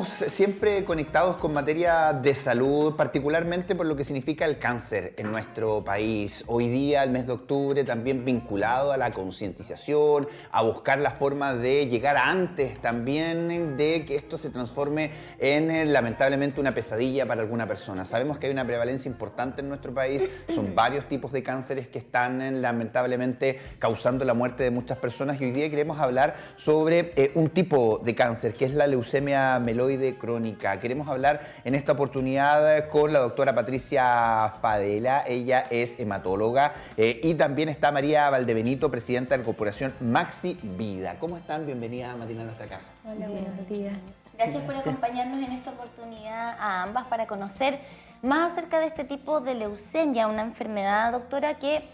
Siempre conectados con materia de salud, particularmente por lo que significa el cáncer en nuestro país. Hoy día, el mes de octubre, también vinculado a la concientización, a buscar la forma de llegar antes también de que esto se transforme en lamentablemente una pesadilla para alguna persona. Sabemos que hay una prevalencia importante en nuestro país, son varios tipos de cánceres que están lamentablemente causando la muerte de muchas personas y hoy día queremos hablar sobre un tipo de cáncer que es la leucemia mieloide crónica. Queremos hablar en esta oportunidad con la doctora Patricia Fadela, ella es hematóloga y también está María Valdebenito, presidenta de la corporación Maxi Vida. ¿Cómo están? Bienvenida, Martina, a nuestra casa. Hola, buenos días. Gracias por acompañarnos en esta oportunidad a ambas para conocer más acerca de este tipo de leucemia, una enfermedad, doctora, que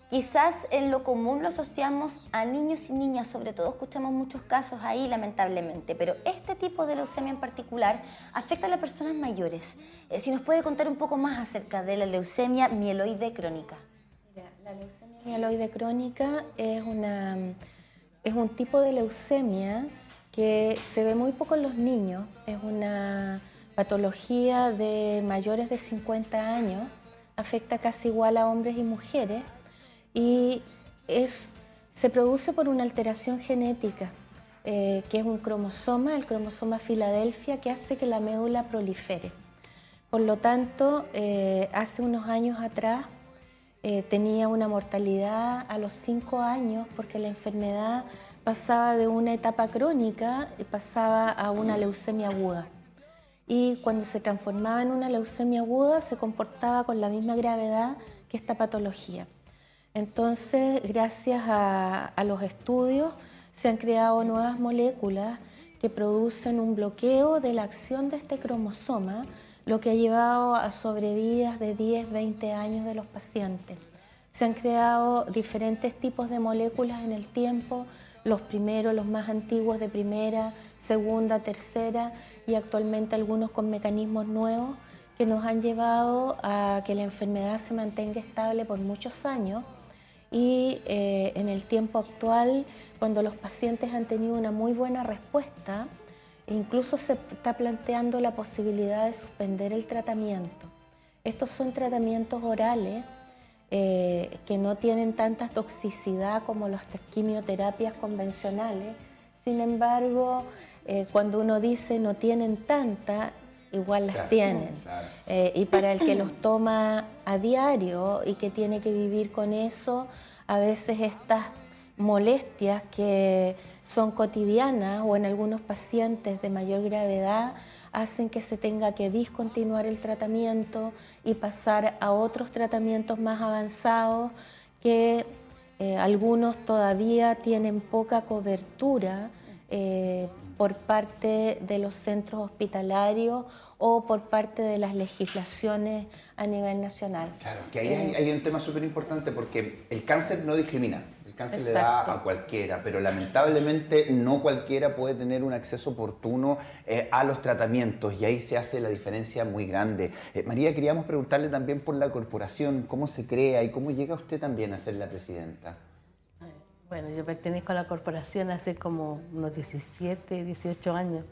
quizás en lo común lo asociamos a niños y niñas, sobre todo escuchamos muchos casos ahí lamentablemente, pero este tipo de leucemia en particular afecta a las personas mayores. Si nos puede contar un poco más acerca de la leucemia mieloide crónica. Mira, la leucemia mieloide crónica es un tipo de leucemia que se ve muy poco en los niños, es una patología de mayores de 50 años, afecta casi igual a hombres y mujeres, y se produce por una alteración genética, que es un cromosoma, el cromosoma Filadelfia, que hace que la médula prolifere. Por lo tanto, hace unos años atrás tenía una mortalidad a los 5 años porque la enfermedad pasaba de una etapa crónica y pasaba a una leucemia aguda. Y cuando se transformaba en una leucemia aguda se comportaba con la misma gravedad que esta patología. Entonces, gracias a los estudios, se han creado nuevas moléculas que producen un bloqueo de la acción de este cromosoma, lo que ha llevado a sobrevidas de 10, 20 años de los pacientes. Se han creado diferentes tipos de moléculas en el tiempo, los primeros, los más antiguos de primera, segunda, tercera y actualmente algunos con mecanismos nuevos que nos han llevado a que la enfermedad se mantenga estable por muchos años. Y en el tiempo actual, cuando los pacientes han tenido una muy buena respuesta, incluso se está planteando la posibilidad de suspender el tratamiento. Estos son tratamientos orales que no tienen tanta toxicidad como las quimioterapias convencionales. Sin embargo, cuando uno dice no tienen tanta, igual las tienen. Claro. Y para el que los toma a diario y que tiene que vivir con eso, a veces estas molestias que son cotidianas o en algunos pacientes de mayor gravedad hacen que se tenga que discontinuar el tratamiento y pasar a otros tratamientos más avanzados que algunos todavía tienen poca cobertura por parte de los centros hospitalarios o por parte de las legislaciones a nivel nacional. Claro, que ahí hay un tema súper importante porque el cáncer no discrimina. El cáncer Exacto. le da a cualquiera, pero lamentablemente no cualquiera puede tener un acceso oportuno a los tratamientos y ahí se hace la diferencia muy grande. María, queríamos preguntarle también por la corporación, cómo se crea y cómo llega usted también a ser la presidenta. Bueno, yo pertenezco a la corporación hace como unos 17, 18 años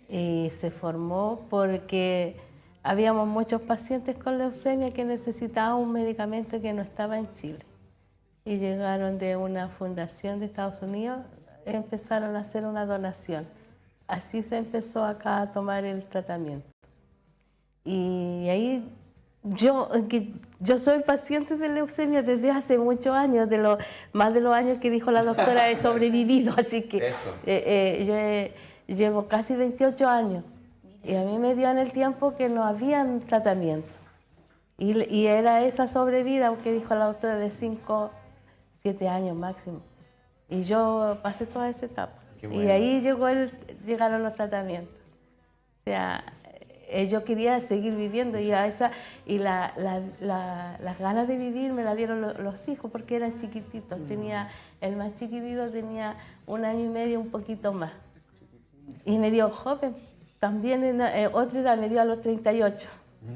y se formó porque habíamos muchos pacientes con leucemia que necesitaban un medicamento que no estaba en Chile y llegaron de una fundación de Estados Unidos, empezaron a hacer una donación. Así se empezó acá a tomar el tratamiento. Y ahí yo soy paciente de leucemia desde hace muchos años, más de los años que dijo la doctora he sobrevivido, así que yo llevo casi 28 años y a mí me dio en el tiempo que no habían tratamiento y era esa sobrevida, aunque dijo la doctora, de 5, 7 años máximo y yo pasé toda esa etapa. Bueno. Y ahí llegaron los tratamientos. O sea, yo quería seguir viviendo y las ganas de vivir me las dieron los hijos porque eran chiquititos. El más chiquitito tenía 1 año y medio, un poquito más. Y me dio joven. También otra edad me dio a los 38.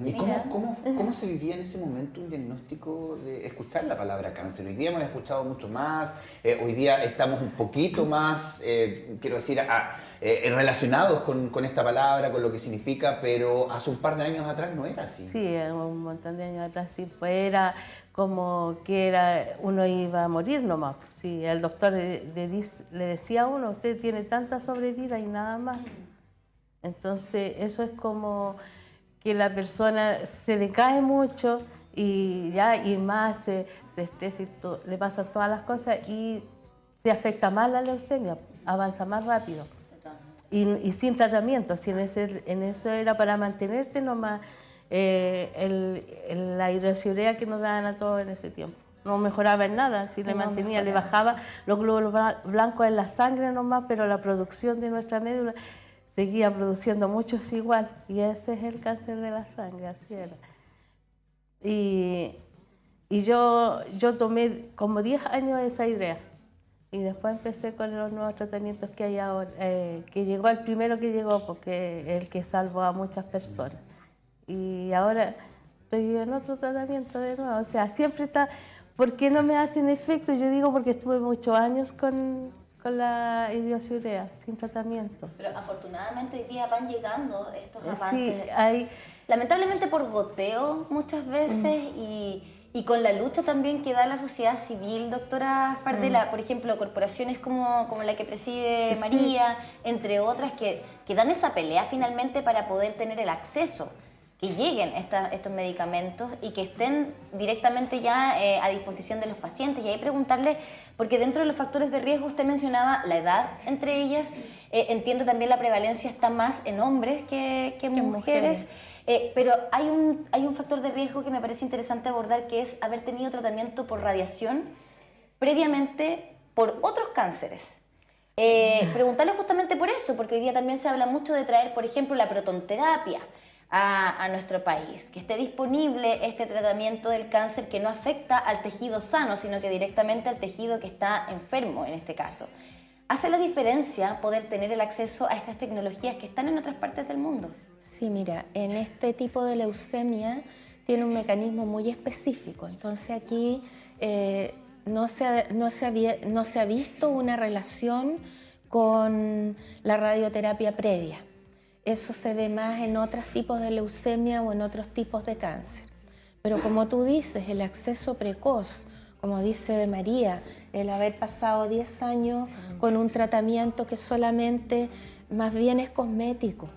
¿Y cómo se vivía en ese momento un diagnóstico de escuchar la palabra cáncer? Hoy día hemos escuchado mucho más, hoy día estamos un poquito más, quiero decir, relacionados con esta palabra, con lo que significa, pero hace un par de años atrás no era así. Sí, un montón de años atrás sí, pues era como que uno iba a morir nomás. Sí, el doctor le decía a uno, usted tiene tanta sobrevida y nada más. Entonces eso es como que la persona se decae mucho y más se estresa y le pasan todas las cosas y se afecta más la leucemia, avanza más rápido. Y sin tratamiento, si en eso era para mantenerte nomás la hidroxiurea que nos daban a todos en ese tiempo. No mejoraba en nada, si le mantenía, le bajaba los glóbulos blancos en la sangre nomás, pero la producción de nuestra médula seguía produciendo muchos igual, y ese es el cáncer de la sangre, así era. Y yo tomé como 10 años esa idea, y después empecé con los nuevos tratamientos que hay ahora, que llegó el primero que llegó, porque es el que salvó a muchas personas. Y ahora estoy en otro tratamiento de nuevo, o sea, siempre está, ¿por qué no me hacen efecto? Yo digo porque estuve muchos años con la hidroxiurea, sin tratamiento. Pero afortunadamente hoy día van llegando estos avances. Sí, lamentablemente por goteo muchas veces y con la lucha también que da la sociedad civil, doctora Fardela, por ejemplo, corporaciones como la que preside María, entre otras, que dan esa pelea finalmente para poder tener el acceso, que lleguen estos medicamentos y que estén directamente ya a disposición de los pacientes. Y ahí preguntarle, porque dentro de los factores de riesgo usted mencionaba la edad entre ellas, entiendo también la prevalencia está más en hombres que mujeres, pero hay un factor de riesgo que me parece interesante abordar, que es haber tenido tratamiento por radiación previamente por otros cánceres. Preguntarle justamente por eso, porque hoy día también se habla mucho de traer, por ejemplo, la protonterapia a nuestro país, que esté disponible este tratamiento del cáncer que no afecta al tejido sano, sino que directamente al tejido que está enfermo en este caso. ¿Hace la diferencia poder tener el acceso a estas tecnologías que están en otras partes del mundo? Sí, mira, en este tipo de leucemia tiene un mecanismo muy específico, entonces aquí no se ha visto una relación con la radioterapia previa. Eso se ve más en otros tipos de leucemia o en otros tipos de cáncer. Pero como tú dices, el acceso precoz, como dice María, el haber pasado 10 años con un tratamiento que solamente más bien es cosmético,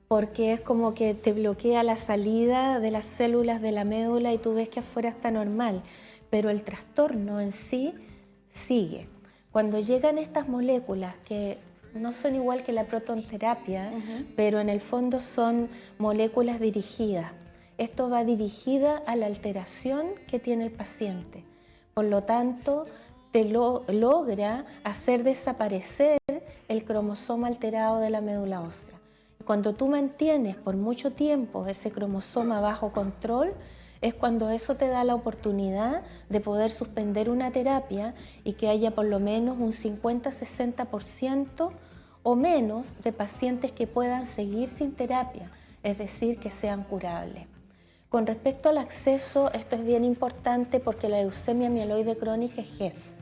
porque es como que te bloquea la salida de las células de la médula y tú ves que afuera está normal, pero el trastorno en sí sigue. Cuando llegan estas moléculas que no son igual que la protonterapia, pero en el fondo son moléculas dirigidas. Esto va dirigida a la alteración que tiene el paciente. Por lo tanto, logra hacer desaparecer el cromosoma alterado de la médula ósea. Cuando tú mantienes por mucho tiempo ese cromosoma bajo control, es cuando eso te da la oportunidad de poder suspender una terapia y que haya por lo menos un 50-60% o menos de pacientes que puedan seguir sin terapia, es decir, que sean curables. Con respecto al acceso, esto es bien importante porque la leucemia mieloide crónica es GES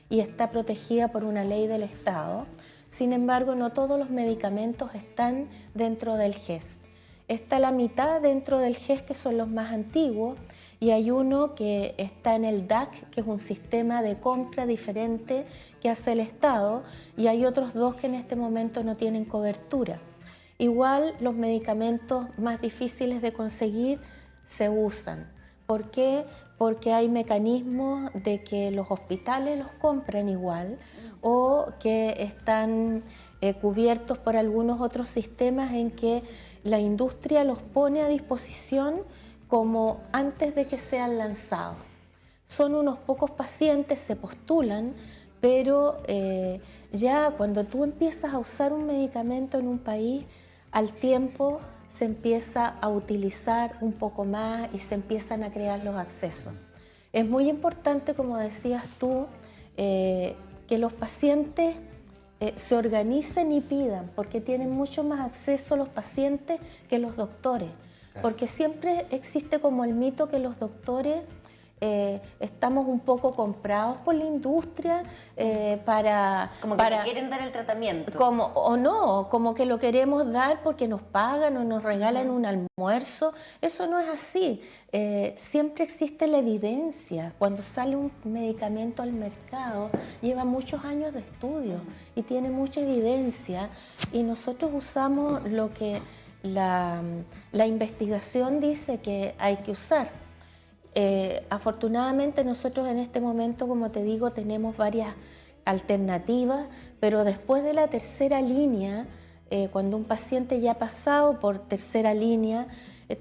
y está protegida por una ley del Estado. Sin embargo, no todos los medicamentos están dentro del GES. Está la mitad dentro del GES, que son los más antiguos, y hay uno que está en el DAC, que es un sistema de compra diferente que hace el Estado, y hay otros dos que en este momento no tienen cobertura. Igual los medicamentos más difíciles de conseguir se usan. ¿Por qué? Porque hay mecanismos de que los hospitales los compran igual o que están cubiertos por algunos otros sistemas en que la industria los pone a disposición como antes de que sean lanzados. Son unos pocos pacientes, se postulan, pero ya cuando tú empiezas a usar un medicamento en un país, al tiempo se empieza a utilizar un poco más y se empiezan a crear los accesos. Es muy importante, como decías tú, que los pacientes se organicen y pidan, porque tienen mucho más acceso los pacientes que los doctores. porque siempre existe como el mito que los doctores estamos un poco comprados por la industria Como que te quieren dar el tratamiento. Como que lo queremos dar porque nos pagan o nos regalan un almuerzo. Eso no es así. Siempre existe la evidencia. Cuando sale un medicamento al mercado, lleva muchos años de estudio y tiene mucha evidencia, y nosotros usamos lo que la investigación dice que hay que usar. Afortunadamente nosotros en este momento, como te digo, tenemos varias alternativas, pero después de la tercera línea, cuando un paciente ya ha pasado por tercera línea,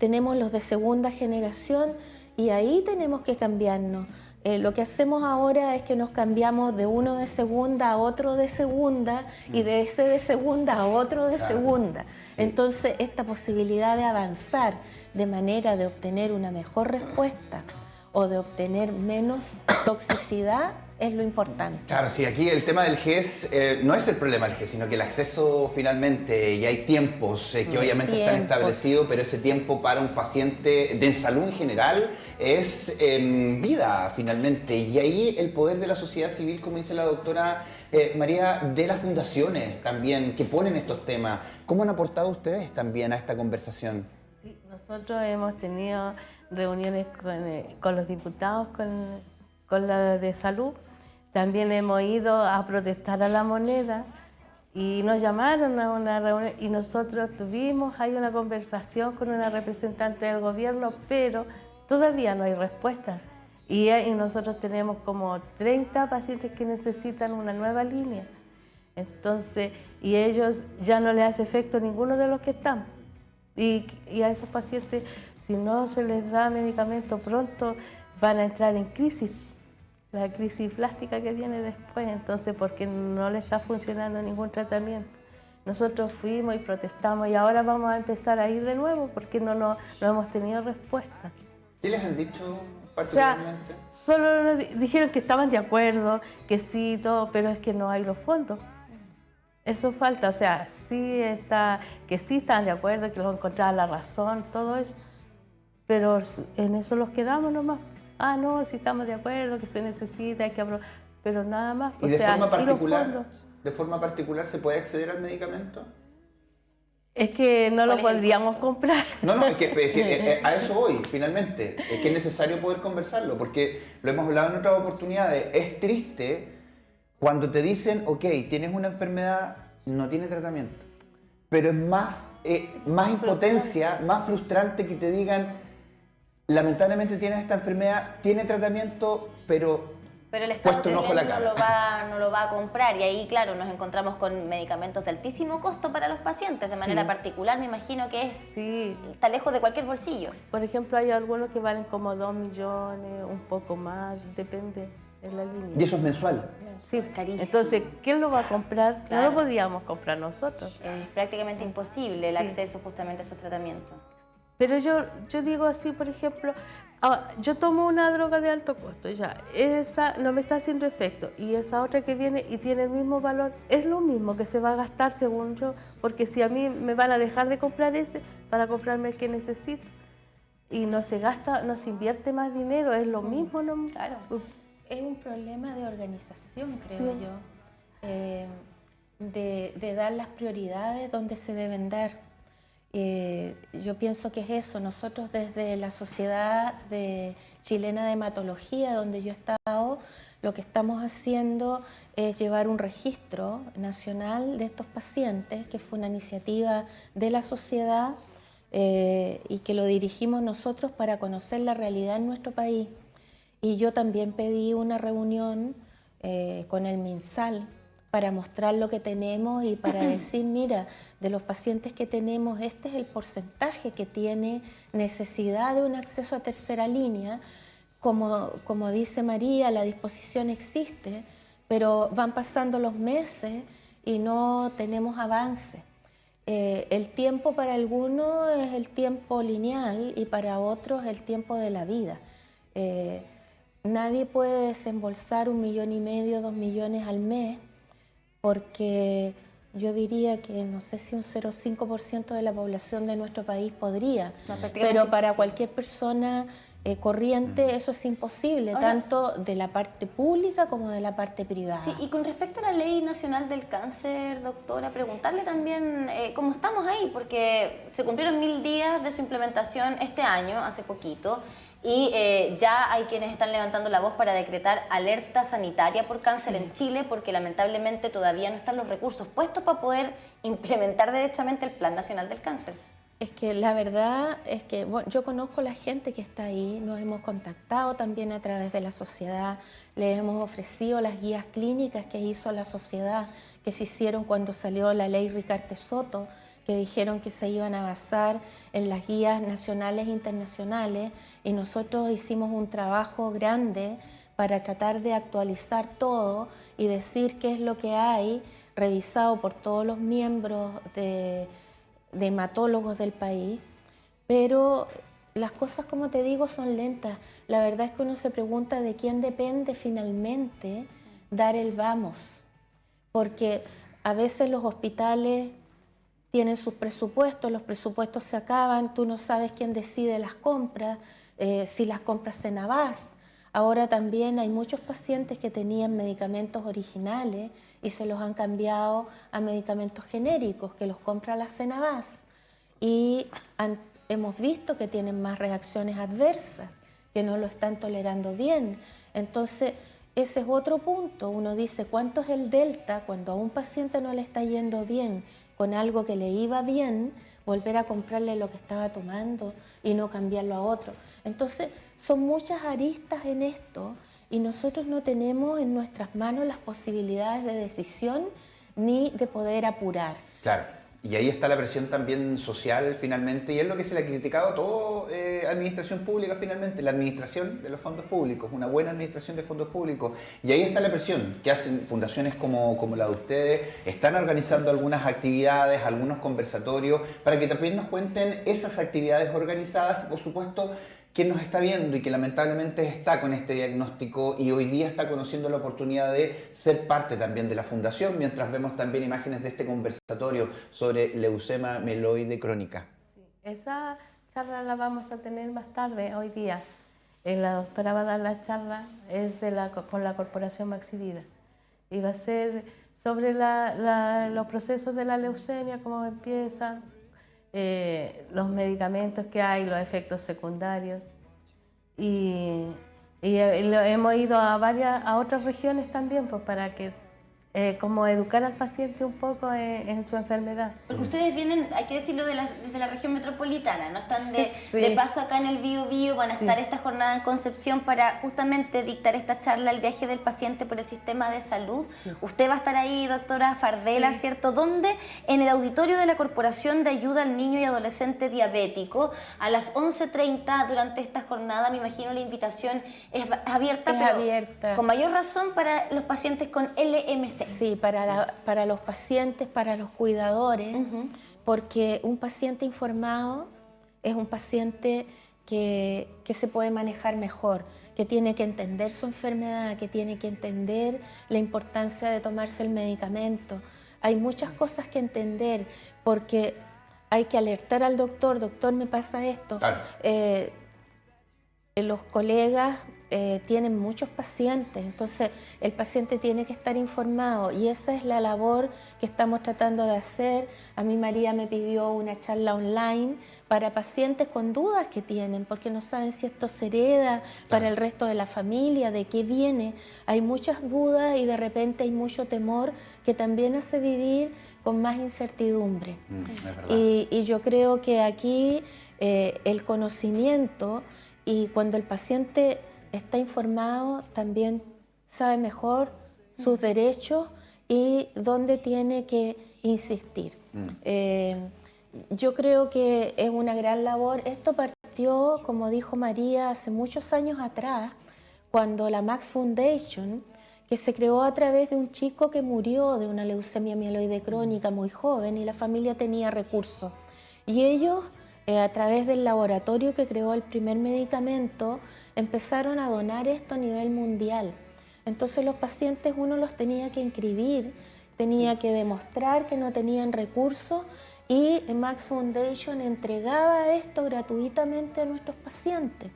tenemos los de segunda generación, y ahí tenemos que cambiarnos. Lo que hacemos ahora es que nos cambiamos de uno de segunda a otro de segunda, y de ese de segunda a otro de segunda. Entonces, esta posibilidad de avanzar de manera de obtener una mejor respuesta o de obtener menos toxicidad es lo importante. Claro, sí, aquí el tema del GES no es el problema del GES, sino que el acceso finalmente, y hay tiempos que obviamente están establecidos, pero ese tiempo para un paciente de salud en general es vida finalmente. Y ahí el poder de la sociedad civil, como dice la doctora María, de las fundaciones también que ponen estos temas. ¿Cómo han aportado ustedes también a esta conversación? Sí, nosotros hemos tenido reuniones con los diputados, con la de salud. También hemos ido a protestar a La Moneda y nos llamaron a una reunión y nosotros tuvimos ahí una conversación con una representante del gobierno, pero todavía no hay respuesta. Y nosotros tenemos como 30 pacientes que necesitan una nueva línea. Entonces, y ellos ya no les hace efecto ninguno de los que están. Y a esos pacientes, si no se les da medicamento pronto, van a entrar en crisis. La crisis plástica que viene después, entonces porque no le está funcionando ningún tratamiento. Nosotros fuimos y protestamos y ahora vamos a empezar a ir de nuevo porque no hemos tenido respuesta. ¿Qué les han dicho particularmente? O sea, solo nos dijeron que estaban de acuerdo, que sí, todo, pero es que no hay los fondos. Eso falta, o sea, que sí están de acuerdo, que los encontraban la razón, todo eso, pero en eso los quedamos nomás. Ah, no, sí estamos de acuerdo, que se necesita, hay que aprobar, pero nada más. ¿Y de forma particular se puede acceder al medicamento? Es que no lo podríamos comprar. No, es que a eso voy, finalmente. Es que es necesario poder conversarlo, porque lo hemos hablado en otras oportunidades. Es triste cuando te dicen, ok, tienes una enfermedad, no tiene tratamiento. Pero es más impotencia, más frustrante que te digan, lamentablemente tienes esta enfermedad, tiene tratamiento, pero el Estado puesto un ojo a la cara. no lo va a comprar, y ahí, claro, nos encontramos con medicamentos de altísimo costo para los pacientes, de manera particular, me imagino que está lejos de cualquier bolsillo. Por ejemplo, hay algunos que valen como 2 millones, un poco más, depende de la línea. ¿Y eso es mensual? Sí, carísimo. Entonces, ¿quién lo va a comprar? Claro. No lo podíamos comprar nosotros. Es prácticamente imposible el acceso justamente a esos tratamientos. Pero yo digo así, por ejemplo, yo tomo una droga de alto costo, ya, esa no me está haciendo efecto, y esa otra que viene y tiene el mismo valor, es lo mismo que se va a gastar según yo, porque si a mí me van a dejar de comprar ese para comprarme el que necesito, y no se gasta, no se invierte más dinero, es lo mismo, ¿no? Claro. Es un problema de organización, creo yo, de dar las prioridades donde se deben dar. Yo pienso que es eso. Nosotros desde la Sociedad Chilena de Hematología, donde yo he estado, lo que estamos haciendo es llevar un registro nacional de estos pacientes, que fue una iniciativa de la sociedad y que lo dirigimos nosotros para conocer la realidad en nuestro país. Y yo también pedí una reunión con el MinSal para mostrar lo que tenemos y para decir, mira, de los pacientes que tenemos, este es el porcentaje que tiene necesidad de un acceso a tercera línea. Como dice María, la disposición existe, pero van pasando los meses y no tenemos avance. El tiempo para algunos es el tiempo lineal y para otros el tiempo de la vida. Nadie puede desembolsar 1,5 millones, 2 millones al mes, porque Yo diría que no sé si un 0,5% de la población de nuestro país podría, No, prácticamente pero para imposible. cualquier persona corriente eso es imposible, Ahora- tanto de la parte pública como de la parte privada. Sí, y con respecto a la Ley Nacional del Cáncer, doctora, preguntarle también cómo estamos ahí, porque se cumplieron 1000 días de su implementación este año, hace poquito, y ya hay quienes están levantando la voz para decretar alerta sanitaria por cáncer en Chile, porque lamentablemente todavía no están los recursos puestos para poder implementar derechamente el Plan Nacional del Cáncer. Es que la verdad es que bueno, yo conozco a la gente que está ahí, nos hemos contactado también a través de la sociedad, les hemos ofrecido las guías clínicas que hizo la sociedad, que se hicieron cuando salió la ley Ricarte Soto, que dijeron que se iban a basar en las guías nacionales e internacionales, y nosotros hicimos un trabajo grande para tratar de actualizar todo y decir qué es lo que hay, revisado por todos los miembros de hematólogos del país, pero las cosas, como te digo, son lentas. La verdad es que uno se pregunta de quién depende finalmente dar el vamos, porque a veces los hospitales tienen sus presupuestos, los presupuestos se acaban, tú no sabes quién decide las compras, si las compras Senabás. Ahora también hay muchos pacientes que tenían medicamentos originales y se los han cambiado a medicamentos genéricos que los compra la Senabás. Y hemos visto que tienen más reacciones adversas, que no lo están tolerando bien. Entonces, ese es otro punto. Uno dice, ¿cuánto es el delta cuando a un paciente no le está yendo bien con algo que le iba bien, volver a comprarle lo que estaba tomando y no cambiarlo a otro? Entonces, son muchas aristas en esto y nosotros no tenemos en nuestras manos las posibilidades de decisión ni de poder apurar. Claro, y ahí está la presión también social finalmente, y es lo que se le ha criticado a toda administración pública finalmente, la administración de los fondos públicos, una buena administración de fondos públicos. Y ahí está la presión que hacen fundaciones como la de ustedes, están organizando algunas actividades, algunos conversatorios, para que también nos cuenten esas actividades organizadas, por supuesto, quien nos está viendo y que lamentablemente está con este diagnóstico y hoy día está conociendo la oportunidad de ser parte también de la fundación, mientras vemos también imágenes de este conversatorio sobre leucemia mieloide crónica. Sí, esa charla la vamos a tener más tarde, hoy día. La doctora va a dar la charla, es con la Corporación Maxivida. Y va a ser sobre los procesos de la leucemia, cómo empiezan, los medicamentos que hay, los efectos secundarios. Y hemos ido a otras regiones también, pues para que como educar al paciente un poco en su enfermedad. Porque ustedes vienen, hay que decirlo, desde la región metropolitana, no están de Sí. paso acá en el Biobío, van a estar esta jornada en Concepción para justamente dictar esta charla, el viaje del paciente por el sistema de salud. Usted va a estar ahí, doctora Fardela, ¿cierto? ¿Dónde? En el auditorio de la Corporación de Ayuda al Niño y Adolescente Diabético, a las 11:30 durante esta jornada. Me imagino la invitación es abierta, Es pero abierta. con mayor razón para los pacientes con LMC. Sí, para los pacientes, para los cuidadores, porque un paciente informado es un paciente que se puede manejar mejor, que tiene que entender su enfermedad, que tiene que entender la importancia de tomarse el medicamento. Hay muchas cosas que entender, porque hay que alertar al doctor, doctor, me pasa esto. Claro. Los colegas tienen muchos pacientes, entonces el paciente tiene que estar informado y esa es la labor que estamos tratando de hacer. A mí María me pidió una charla online para pacientes con dudas que tienen, porque no saben si esto se hereda para el resto de la familia, de qué viene. Hay muchas dudas y de repente hay mucho temor que también hace vivir con más incertidumbre. Es verdad. Y yo creo que aquí el conocimiento, y cuando el paciente está informado, también sabe mejor sus derechos y dónde tiene que insistir. Yo creo que es una gran labor. Esto partió, como dijo María, hace muchos años atrás, cuando la Max Foundation, que se creó a través de un chico que murió de una leucemia mieloide crónica muy joven y la familia tenía recursos. Y ellos, a través del laboratorio que creó el primer medicamento, empezaron a donar esto a nivel mundial. Entonces los pacientes uno los tenía que inscribir, tenía que demostrar que no tenían recursos y Max Foundation entregaba esto gratuitamente a nuestros pacientes,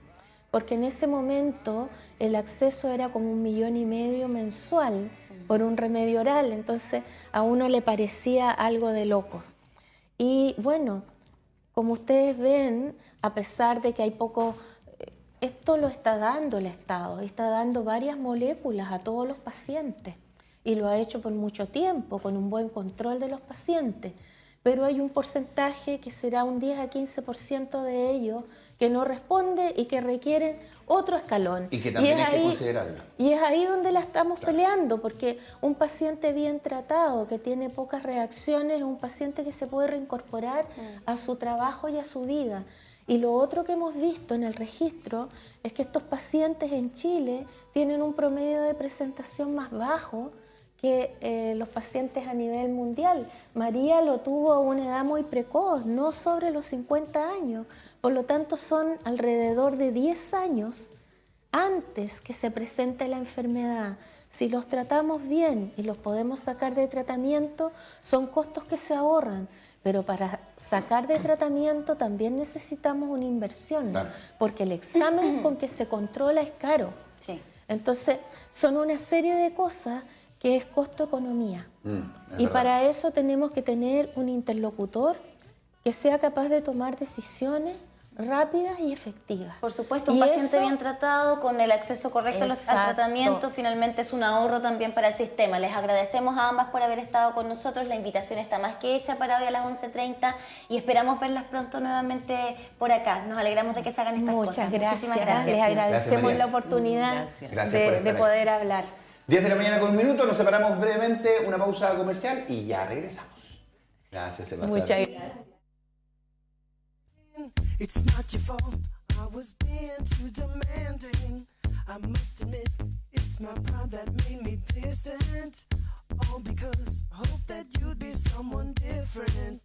porque en ese momento el acceso era como 1,5 millones mensual por un remedio oral, entonces a uno le parecía algo de loco. Y bueno, como ustedes ven, a pesar de que hay poco, esto lo está dando el Estado, está dando varias moléculas a todos los pacientes y lo ha hecho por mucho tiempo, con un buen control de los pacientes, pero hay un porcentaje que será un 10 a 15% de ellos que no responde y que requieren otro escalón. Y que también hay que considerarlo. Y es ahí donde la estamos peleando, porque un paciente bien tratado, que tiene pocas reacciones, es un paciente que se puede reincorporar a su trabajo y a su vida. Y lo otro que hemos visto en el registro es que estos pacientes en Chile tienen un promedio de presentación más bajo que los pacientes a nivel mundial. María lo tuvo a una edad muy precoz, no sobre los 50 años. Por lo tanto, son alrededor de 10 años antes que se presente la enfermedad. Si los tratamos bien y los podemos sacar de tratamiento, son costos que se ahorran. Pero para sacar de tratamiento también necesitamos una inversión, claro, porque el examen con que se controla es caro. Sí. Entonces, son una serie de cosas que es costo-economía. Y para eso tenemos que tener un interlocutor que sea capaz de tomar decisiones rápidas y efectivas. Por supuesto, un paciente bien tratado, con el acceso correcto al tratamiento, finalmente es un ahorro también para el sistema. Les agradecemos a ambas por haber estado con nosotros. La invitación está más que hecha para hoy a las 11:30 y esperamos verlas pronto nuevamente por acá. Nos alegramos de que se hagan estas cosas. Muchas gracias. Muchísimas gracias. Les agradecemos la oportunidad de poder hablar. 10 de la mañana con un minuto, nos separamos brevemente, una pausa comercial y ya regresamos. Gracias, Sebastián. Muchas gracias. It's not your fault, I was being too demanding. I must admit, it's my pride that made me distant. All because I hoped that you'd be someone different.